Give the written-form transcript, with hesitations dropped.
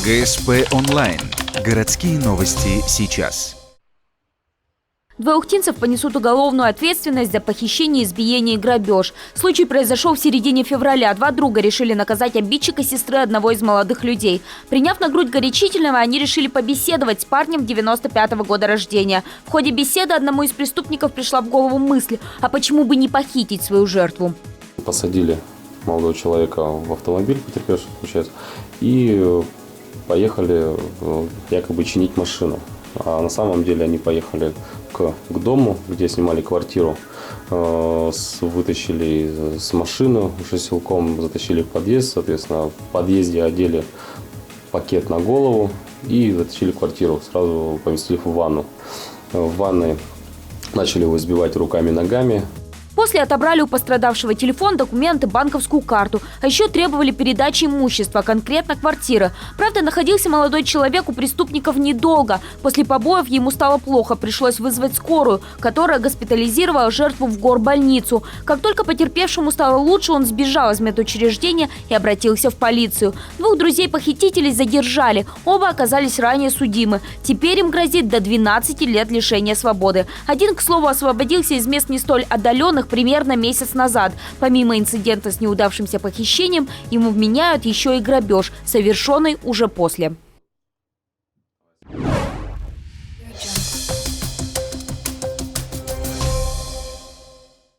ГСП онлайн. Городские новости сейчас. Двое ухтинцев понесут уголовную ответственность за похищение, избиение и грабеж. Случай произошел в середине февраля. Два друга решили наказать обидчика сестры одного из молодых людей. Приняв на грудь горячительного, они решили побеседовать с парнем 95-го года рождения. В ходе беседы одному из преступников пришла в голову мысль, а почему бы не похитить свою жертву? Посадили молодого человека в автомобиль, потерпевший, получается, и поехали якобы чинить машину. А на самом деле они поехали к дому, где снимали квартиру, вытащили с машины уже силком, затащили в подъезд, соответственно, в подъезде одели пакет на голову и затащили квартиру, сразу поместили в ванну. В ванной начали его избивать руками и ногами. После отобрали у пострадавшего телефон, документы, банковскую карту. А еще требовали передачи имущества, конкретно квартиры. Правда, находился молодой человек у преступников недолго. После побоев ему стало плохо. Пришлось вызвать скорую, которая госпитализировала жертву в горбольницу. Как только потерпевшему стало лучше, он сбежал из медучреждения и обратился в полицию. Двух друзей-похитителей задержали. Оба оказались ранее судимы. Теперь им грозит до 12 лет лишения свободы. Один, к слову, освободился из мест не столь отдаленных примерно месяц назад. Помимо инцидента с неудавшимся похищением, ему вменяют еще и грабеж, совершенный уже после.